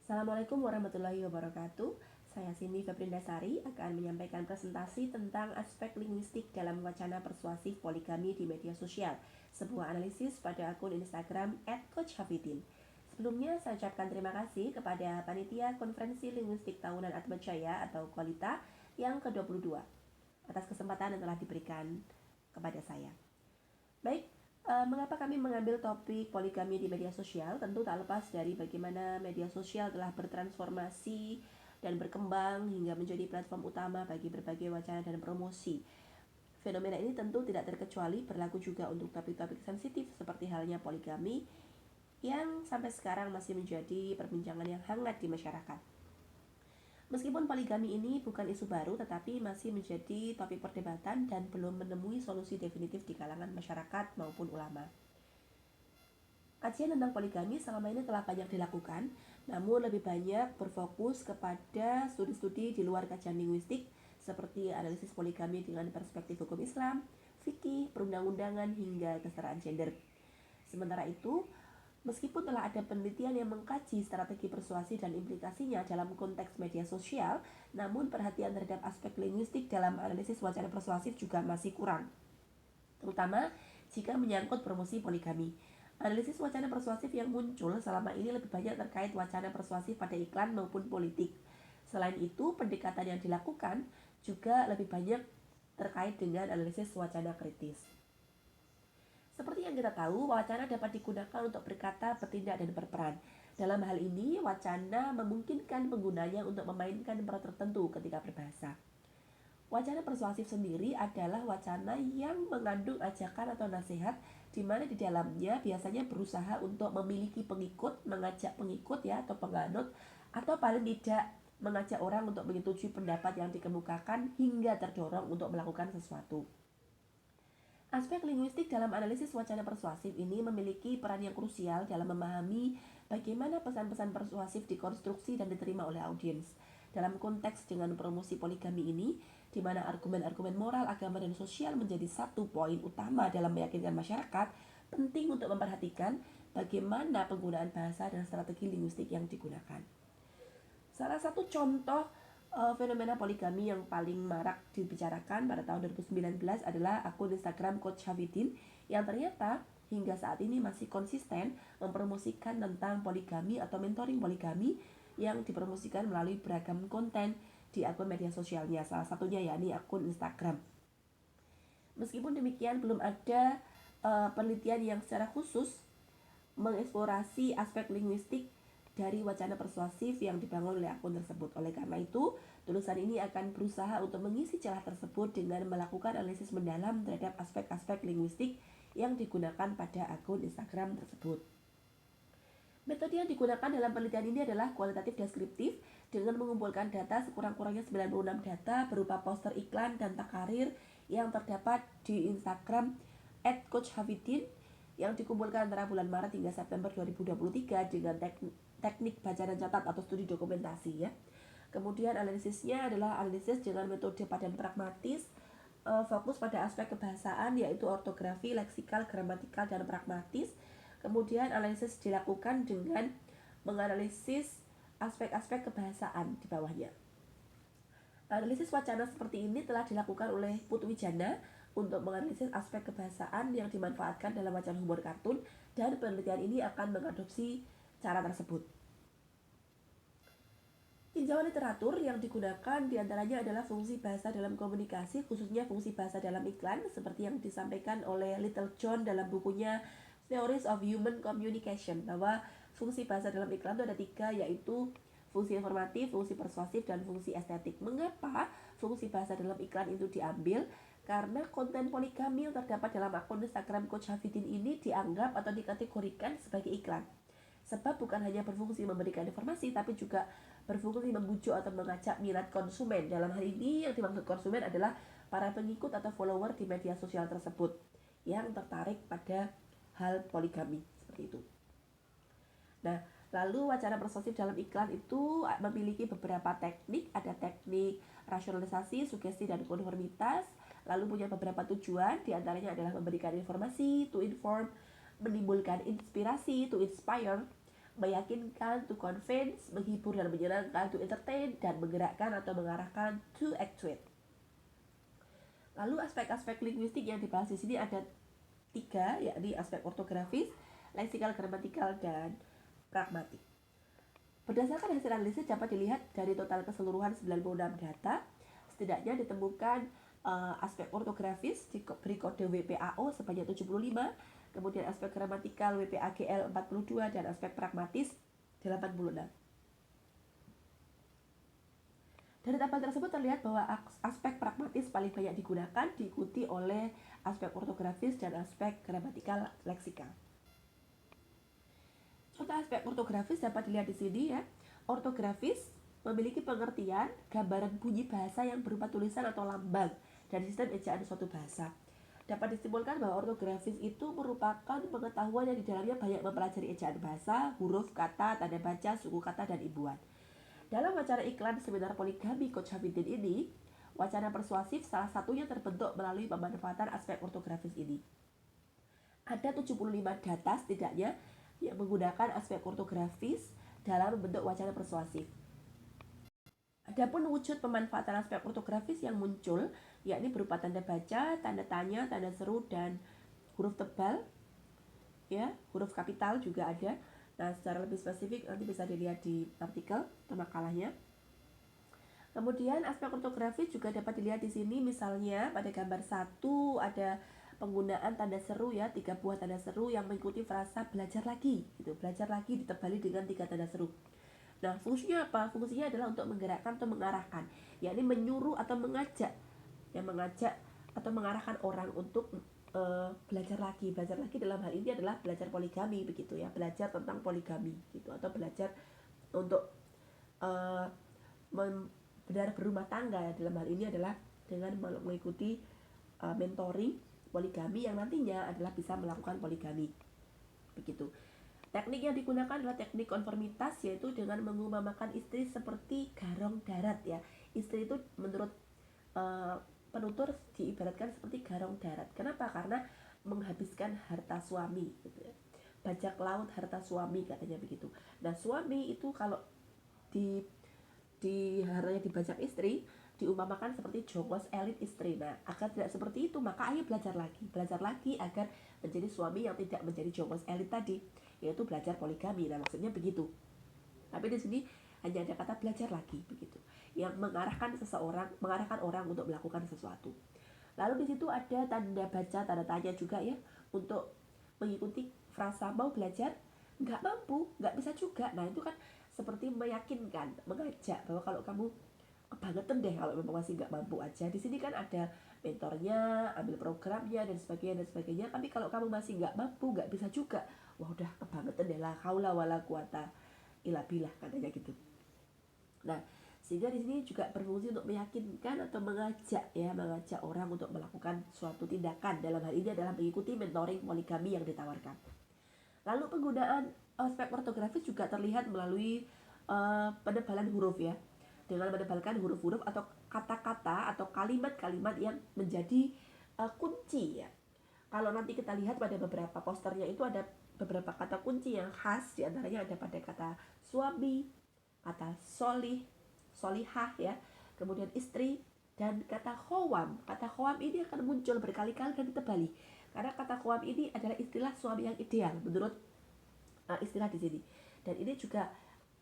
Assalamualaikum warahmatullahi wabarakatuh. Saya Cindy Febrindasari akan menyampaikan presentasi tentang aspek linguistik dalam wacana persuasif poligami di media sosial, sebuah analisis pada akun Instagram @coachhafidin. Sebelumnya saya ucapkan terima kasih kepada Panitia Konferensi Linguistik Tahunan Atmajaya atau Kualita yang ke-22 atas kesempatan yang telah diberikan kepada saya. Baik, mengapa kami mengambil topik poligami di media sosial? Tentu tak lepas dari bagaimana media sosial telah bertransformasi dan berkembang hingga menjadi platform utama bagi berbagai wacana dan promosi. Fenomena ini tentu tidak terkecuali berlaku juga untuk topik-topik sensitif seperti halnya poligami yang sampai sekarang masih menjadi perbincangan yang hangat di masyarakat. Meskipun poligami ini bukan isu baru, tetapi masih menjadi topik perdebatan dan belum menemui solusi definitif di kalangan masyarakat maupun ulama. Kajian tentang poligami selama ini telah banyak dilakukan, namun lebih banyak berfokus kepada studi-studi di luar kajian linguistik seperti analisis poligami dengan perspektif hukum Islam, fikih, perundang-undangan, hingga kesetaraan gender. Sementara itu, meskipun telah ada penelitian yang mengkaji strategi persuasi dan implikasinya dalam konteks media sosial, namun perhatian terhadap aspek linguistik dalam analisis wacana persuasif juga masih kurang, terutama jika menyangkut promosi poligami. Analisis wacana persuasif yang muncul selama ini lebih banyak terkait wacana persuasif pada iklan maupun politik. Selain itu, pendekatan yang dilakukan juga lebih banyak terkait dengan analisis wacana kritis. Seperti yang kita tahu, wacana dapat digunakan untuk berkata, bertindak, dan berperan. Dalam hal ini, wacana memungkinkan penggunanya untuk memainkan peran tertentu ketika berbahasa. Wacana persuasif sendiri adalah wacana yang mengandung ajakan atau nasihat, di mana di dalamnya biasanya berusaha untuk memiliki pengikut, mengajak pengikut atau penganut, atau paling tidak mengajak orang untuk menyetujui pendapat yang dikemukakan hingga terdorong untuk melakukan sesuatu. Aspek linguistik dalam analisis wacana persuasif ini memiliki peran yang krusial dalam memahami bagaimana pesan-pesan persuasif dikonstruksi dan diterima oleh audiens. Dalam konteks dengan promosi poligami ini, di mana argumen-argumen moral, agama, dan sosial menjadi satu poin utama dalam meyakinkan masyarakat, penting untuk memperhatikan bagaimana penggunaan bahasa dan strategi linguistik yang digunakan. Salah satu contoh fenomena poligami yang paling marak dibicarakan pada tahun 2019 adalah akun Instagram Coach Hafidin yang ternyata hingga saat ini masih konsisten mempromosikan tentang poligami atau mentoring poligami yang dipromosikan melalui beragam konten di akun media sosialnya, salah satunya yakni akun Instagram. Meskipun demikian, belum ada penelitian yang secara khusus mengeksplorasi aspek linguistik dari wacana persuasif yang dibangun oleh akun tersebut. Oleh karena itu, tulisan ini akan berusaha untuk mengisi celah tersebut dengan melakukan analisis mendalam terhadap aspek-aspek linguistik yang digunakan pada akun Instagram tersebut. Metode yang digunakan dalam penelitian ini adalah kualitatif deskriptif dengan mengumpulkan data sekurang-kurangnya 96 data berupa poster iklan dan takarir yang terdapat di Instagram @coachhafidin yang dikumpulkan antara bulan Maret hingga September 2023 dengan teknik baca dan catat atau studi dokumentasi Kemudian analisisnya adalah analisis dengan metode padan pragmatis, fokus pada aspek kebahasaan yaitu ortografi, leksikal, gramatikal, dan pragmatis. Kemudian analisis dilakukan dengan menganalisis aspek-aspek kebahasaan di bawahnya. Analisis wacana seperti ini telah dilakukan oleh Putwijana untuk menganalisis aspek kebahasaan yang dimanfaatkan dalam wacana humor kartun, dan penelitian ini akan mengadopsi cara tersebut. Tinjauan literatur yang digunakan diantaranya adalah fungsi bahasa dalam komunikasi, khususnya fungsi bahasa dalam iklan, seperti yang disampaikan oleh Little John dalam bukunya Theories of Human Communication, bahwa fungsi bahasa dalam iklan itu ada 3, yaitu fungsi informatif, fungsi persuasif, dan fungsi estetik. Mengapa fungsi bahasa dalam iklan itu diambil? Karena konten poligami yang terdapat dalam akun Instagram Coach Hafidin ini dianggap atau dikategorikan sebagai iklan. Sebab bukan hanya berfungsi memberikan informasi, tapi juga berfungsi membujuk atau mengajak minat konsumen. Dalam hal ini yang dimaksud konsumen adalah para pengikut atau follower di media sosial tersebut yang tertarik pada hal poligami seperti itu. Nah, lalu wacana persuasif dalam iklan itu memiliki beberapa teknik. Ada teknik rasionalisasi, sugesti, dan konformitas. Lalu punya beberapa tujuan, diantaranya adalah memberikan informasi, to inform, menimbulkan inspirasi, to inspire, meyakinkan, to convince, menghibur dan menyenangkan, to entertain, dan menggerakkan atau mengarahkan, to actuate. Lalu aspek-aspek linguistik yang dibahas di sini ada 3, yakni aspek ortografis, leksikal, gramatikal, dan pragmatik. Berdasarkan hasil analisis dapat dilihat dari total keseluruhan 96 data, setidaknya ditemukan aspek ortografis diberi kode WPAO sebanyak 75, kemudian aspek gramatikal WPAGL 42, dan aspek pragmatis 86. Dari tabel tersebut terlihat bahwa aspek pragmatis paling banyak digunakan, diikuti oleh aspek ortografis dan aspek gramatikal leksikal. Contoh aspek ortografis dapat dilihat di sini ya. Ortografis memiliki pengertian gambaran bunyi bahasa yang berupa tulisan atau lambang dan sistem ejaan suatu bahasa. Dapat disimpulkan bahwa ortografis itu merupakan pengetahuan yang di dalamnya banyak mempelajari ejaan bahasa, huruf, kata, tanda baca, suku kata, dan imbuhan. Dalam wacana iklan seminar poligami Coach Hafidin ini, wacana persuasif salah satunya terbentuk melalui pemanfaatan aspek ortografis ini. Ada 75 data setidaknya yang menggunakan aspek ortografis dalam membentuk wacana persuasif. Adapun wujud pemanfaatan aspek ortografis yang muncul yakni berupa tanda baca, tanda tanya, tanda seru, dan huruf tebal, ya, huruf kapital juga ada. Nah, secara lebih spesifik nanti bisa dilihat di artikel atau makalahnya. Kemudian aspek ortografis juga dapat dilihat di sini, misalnya pada gambar 1 ada penggunaan tanda seru ya, 3 buah tanda seru yang mengikuti frasa belajar lagi gitu. Belajar lagi ditebali dengan 3 tanda seru. Nah, fungsinya apa? Fungsinya adalah untuk menggerakkan atau mengarahkan, yakni menyuruh atau mengajak, mengajak atau mengarahkan orang untuk belajar lagi. Belajar lagi dalam hal ini adalah belajar poligami begitu ya, belajar tentang poligami gitu, atau belajar untuk benar berumah tangga. Dalam hal ini adalah dengan mengikuti mentoring poligami yang nantinya adalah bisa melakukan poligami begitu. Teknik yang digunakan adalah teknik konformitas, yaitu dengan mengumamakan istri seperti garong darat ya. Istri itu menurut penutur diibaratkan seperti garong darat. Kenapa? Karena menghabiskan harta suami gitu ya. Bajak laut harta suami katanya begitu. Nah, suami itu kalau di hartanya dibajak istri diumpamakan seperti jongos elit istri. Nah, agar tidak seperti itu, maka ayo belajar lagi agar menjadi suami yang tidak menjadi jongos elit tadi, yaitu belajar poligami. Nah, maksudnya begitu. Tapi di sini hanya ada kata belajar lagi begitu, yang mengarahkan orang untuk melakukan sesuatu. Lalu di situ ada tanda baca, tanda tanya juga ya, untuk mengikuti frasa mau belajar, nggak mampu, nggak bisa juga. Nah, itu kan seperti meyakinkan, mengajak bahwa kalau kamu kebangetan deh kalau memang masih nggak mampu aja. Di sini kan ada mentornya, ambil programnya dan sebagainya. Tapi kalau kamu masih nggak mampu, nggak bisa juga, wah udah kebangetan deh, la haula wala quwata illa billah katanya gitu. Nah, sehingga di sini juga berfungsi untuk meyakinkan atau mengajak orang untuk melakukan suatu tindakan. Dalam hal ini adalah mengikuti mentoring poligami yang ditawarkan. Lalu penggunaan aspek ortografis juga terlihat melalui penebalan huruf ya, dengan menebalkan huruf-huruf atau kata-kata atau kalimat-kalimat yang menjadi kunci ya. Kalau nanti kita lihat pada beberapa posternya itu ada beberapa kata kunci yang khas, diantaranya ada pada kata suami, kata solih, solihah ya, kemudian istri, dan kata khawam. Kata khawam ini akan muncul berkali-kali dan ditebali, karena kata khawam ini adalah istilah suami yang ideal menurut istilah di sini. Dan ini juga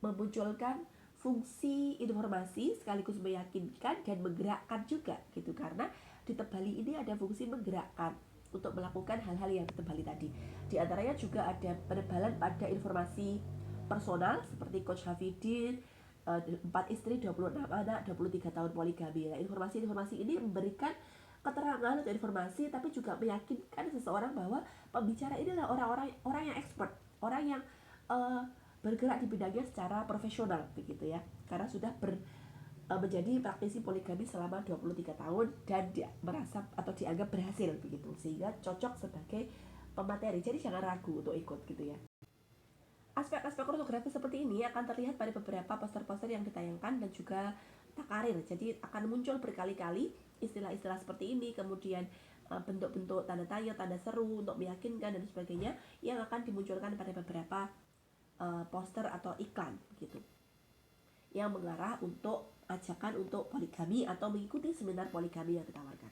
memunculkan fungsi informasi sekaligus meyakinkan dan menggerakkan juga gitu, karena ditebali ini ada fungsi menggerakkan untuk melakukan hal-hal yang ditebali tadi. Di antaranya juga ada penebalan pada informasi personal seperti Coach Hafidin, 4 istri, 26 anak, 23 tahun poligami. Nah, informasi-informasi ini memberikan keterangan atau informasi, tapi juga meyakinkan seseorang bahwa pembicara ini adalah orang yang expert, orang yang bergerak di bidangnya secara profesional begitu ya, karena sudah menjadi praktisi poligami selama 23 tahun dan merasa atau dianggap berhasil begitu, sehingga cocok sebagai pemateri. Jadi jangan ragu untuk ikut gitu ya. Aspek-aspek ortografi seperti ini akan terlihat pada beberapa poster-poster yang ditayangkan dan juga takarir. Jadi akan muncul berkali-kali istilah-istilah seperti ini, kemudian bentuk-bentuk tanda tanya, tanda seru untuk meyakinkan dan sebagainya yang akan dimunculkan pada beberapa poster atau iklan gitu yang mengarah untuk ajakan untuk poligami atau mengikuti seminar poligami yang ditawarkan.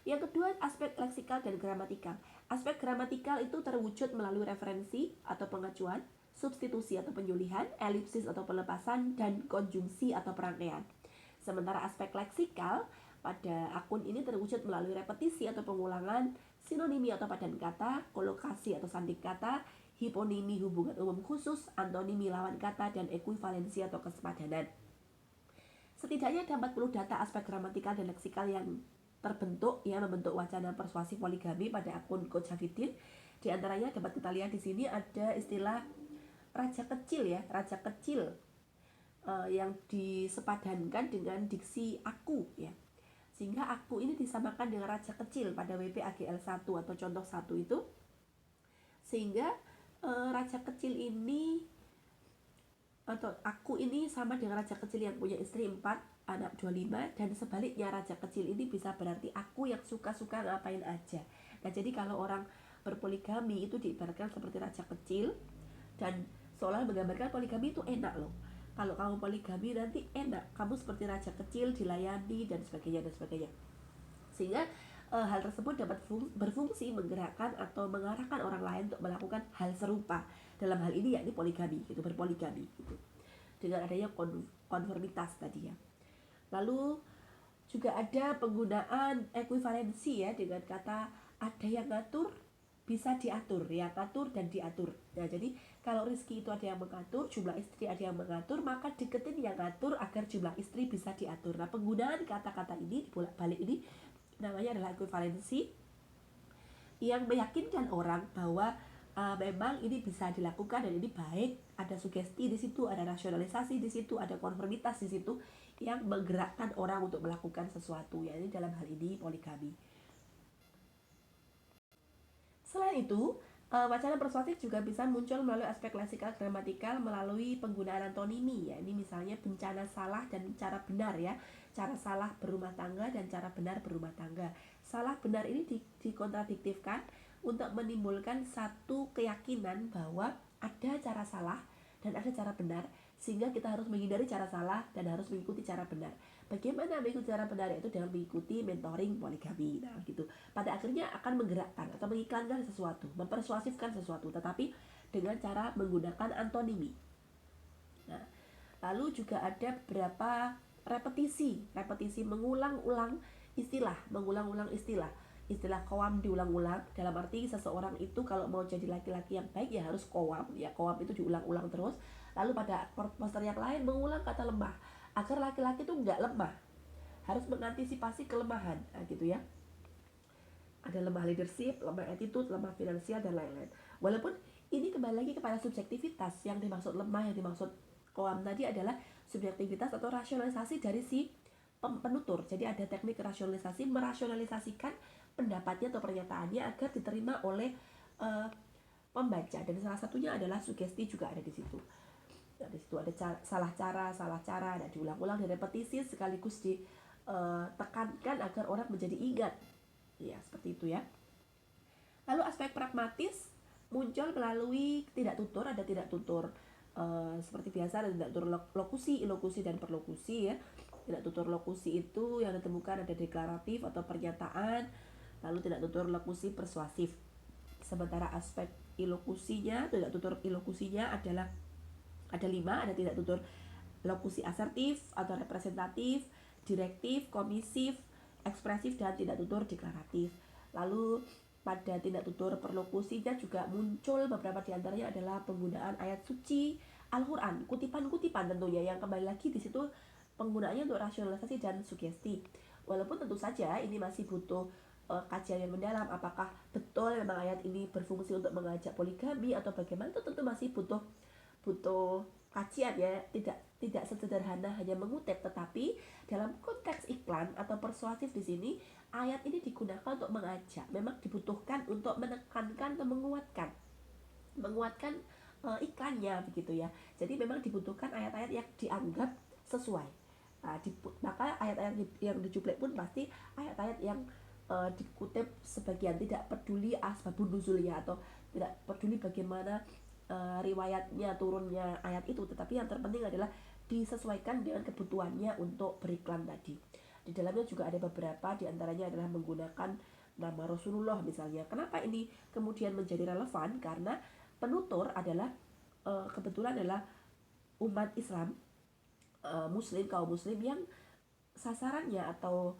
Yang kedua, aspek leksikal dan gramatikal. Aspek gramatikal itu terwujud melalui referensi atau pengacuan, substitusi atau penyulihan, elipsis atau pelepasan, dan konjungsi atau perangkaian. Sementara aspek leksikal pada akun ini terwujud melalui repetisi atau pengulangan, sinonimi atau padan kata, kolokasi atau sanding kata, hiponimi hubungan umum khusus, antonimi lawan kata, dan ekuivalensi atau kesepadanan. Setidaknya ada 40 data aspek gramatikal dan leksikal yang terbentuk ya membentuk wacana persuasi poligami pada akun Coach Hafidin. Di antaranya dapat kita lihat di sini ada istilah raja kecil ya, raja kecil yang disepadankan dengan diksi aku ya. Sehingga aku ini disamakan dengan raja kecil pada WPAGL 1 atau contoh 1 itu. Sehingga raja kecil ini atau aku ini sama dengan raja kecil yang punya istri 4, anak 25, dan sebaliknya raja kecil ini bisa berarti aku yang suka-suka ngapain aja. Nah, jadi kalau orang berpoligami itu diibaratkan seperti raja kecil dan seolah menggambarkan poligami itu enak loh. Kalau kamu poligami nanti enak, kamu seperti raja kecil dilayani dan sebagainya dan sebagainya. Sehingga hal tersebut dapat berfungsi menggerakkan atau mengarahkan orang lain untuk melakukan hal serupa. Dalam hal ini yakni poligami, gitu, berpoligami gitu. Dengan adanya konformitas tadi ya. Lalu juga ada penggunaan ekuivalensi ya dengan kata ada yang ngatur bisa diatur, yang ngatur dan diatur. Nah, jadi kalau rezeki itu ada yang mengatur, jumlah istri ada yang mengatur, maka deketin yang ngatur agar jumlah istri bisa diatur. Nah, penggunaan kata-kata ini bolak-balik ini namanya adalah ekuivalensi yang meyakinkan orang bahwa memang ini bisa dilakukan dan ini baik, ada sugesti di situ, ada rasionalisasi di situ, ada konformitas di situ yang menggerakkan orang untuk melakukan sesuatu, yakni dalam hal ini poligami. Selain itu, wacana persuasif juga bisa muncul melalui aspek leksikal gramatikal melalui penggunaan antonimi ya. Ini misalnya bencana salah dan cara benar ya. Cara salah berumah tangga dan cara benar berumah tangga. Salah benar ini dikontradiktifkan untuk menimbulkan satu keyakinan bahwa ada cara salah dan ada cara benar, sehingga kita harus menghindari cara salah dan harus mengikuti cara benar. Bagaimana mengikuti cara benar? Itu dengan mengikuti mentoring poligami. Nah, gitu. Pada akhirnya akan menggerakkan atau mengiklankan sesuatu, mempersuasifkan sesuatu, tetapi dengan cara menggunakan antonimi. Nah, lalu juga ada beberapa repetisi mengulang-ulang istilah. Istilah qawam diulang-ulang, dalam arti seseorang itu kalau mau jadi laki-laki yang baik ya harus qawam ya, qawam itu diulang-ulang terus. Lalu pada poster yang lain mengulang kata lemah, agar laki-laki itu nggak lemah, harus mengantisipasi kelemahan, nah, gitu ya. Ada lemah leadership, lemah attitude, lemah finansial dan lain-lain. Walaupun ini kembali lagi kepada subjektivitas, yang dimaksud lemah, yang dimaksud qawam tadi adalah subjektivitas atau rasionalisasi dari si penutur. Jadi ada teknik rasionalisasi, merasionalisasikan pendapatnya atau pernyataannya agar diterima oleh pembaca, dan salah satunya adalah sugesti juga ada di situ. Nah, di situ ada salah cara, dan diulang-ulang, direpetisi sekaligus ditekankan agar orang menjadi ingat. Ya, seperti itu ya. Lalu aspek pragmatis muncul melalui tidak tutur, ada tidak tutur seperti biasa ada tidak tutur lokusi, ilokusi dan perlokusi ya. Tidak tutur lokusi itu yang ditemukan ada deklaratif atau pernyataan, lalu tidak tutur lokusi persuasif. Sementara aspek ilokusinya, tidak tutur ilokusinya adalah ada 5, ada tidak tutur lokusi asertif atau representatif, direktif, komisif, ekspresif, dan tidak tutur deklaratif. Lalu pada tidak tutur perlokusinya juga muncul beberapa diantaranya adalah penggunaan ayat suci Al-Quran, kutipan-kutipan tentunya, yang kembali lagi di situ penggunaannya untuk rasionalisasi dan sugesti. Walaupun tentu saja ini masih butuh kajian yang mendalam, apakah betul memang ayat ini berfungsi untuk mengajak poligami atau bagaimana, itu tentu masih butuh kajian ya, tidak sesederhana hanya mengutip, tetapi dalam konteks iklan atau persuasif di sini ayat ini digunakan untuk mengajak, memang dibutuhkan untuk menekankan atau menguatkan iklannya begitu ya. Jadi memang dibutuhkan ayat-ayat yang dianggap sesuai. Nah, maka ayat-ayat yang dicuplek pun pasti ayat-ayat yang dikutip sebagian, tidak peduli asbabun nuzulnya atau tidak peduli bagaimana riwayatnya turunnya ayat itu, tetapi yang terpenting adalah disesuaikan dengan kebutuhannya untuk beriklan tadi. Di dalamnya juga ada beberapa, diantaranya adalah menggunakan nama Rasulullah misalnya. Kenapa ini kemudian menjadi relevan? Karena penutur adalah kebetulan adalah umat Islam, muslim, kaum muslim yang sasarannya atau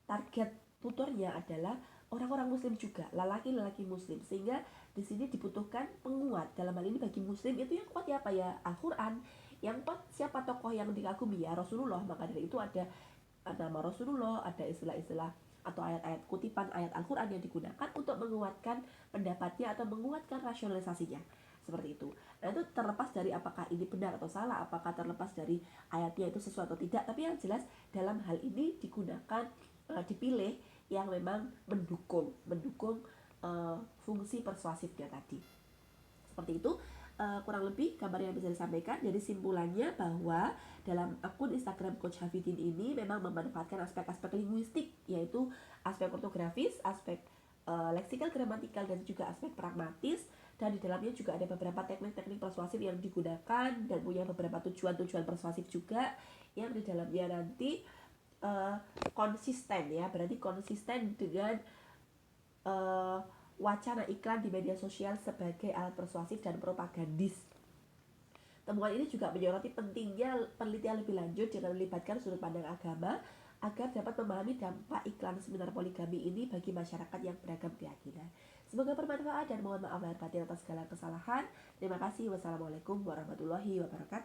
target tutornya adalah orang-orang muslim juga, lelaki-lelaki muslim, sehingga di sini dibutuhkan penguat. Dalam hal ini bagi muslim itu yang kuat ya apa ya, Al-Quran. Yang kuat siapa tokoh yang dikagumi ya, Rasulullah. Maka dari itu ada nama Rasulullah, ada istilah-istilah atau ayat-ayat kutipan ayat Al-Quran yang digunakan untuk menguatkan pendapatnya atau menguatkan rasionalisasinya, seperti itu. Nah, itu terlepas dari apakah ini benar atau salah, apakah terlepas dari ayatnya itu sesuai atau tidak, tapi yang jelas dalam hal ini digunakan, dipilih yang memang mendukung fungsi persuasifnya tadi. Seperti itu kurang lebih gambar yang bisa disampaikan. Jadi simpulannya bahwa dalam akun Instagram Coach Hafidin ini memang memanfaatkan aspek-aspek linguistik, yaitu aspek ortografis, aspek leksikal, gramatikal, dan juga aspek pragmatis. Dan di dalamnya juga ada beberapa teknik-teknik persuasif yang digunakan dan punya beberapa tujuan-tujuan persuasif juga, yang di dalamnya nanti konsisten ya, berarti konsisten dengan wacana iklan di media sosial sebagai alat persuasif dan propagandis. Temuan ini juga menyoroti pentingnya penelitian lebih lanjut dengan melibatkan sudut pandang agama agar dapat memahami dampak iklan seminar poligami ini bagi masyarakat yang beragam keyakinan. Semoga bermanfaat dan mohon maaf lahir batin atas segala kesalahan. Terima kasih. Wassalamualaikum warahmatullahi wabarakatuh.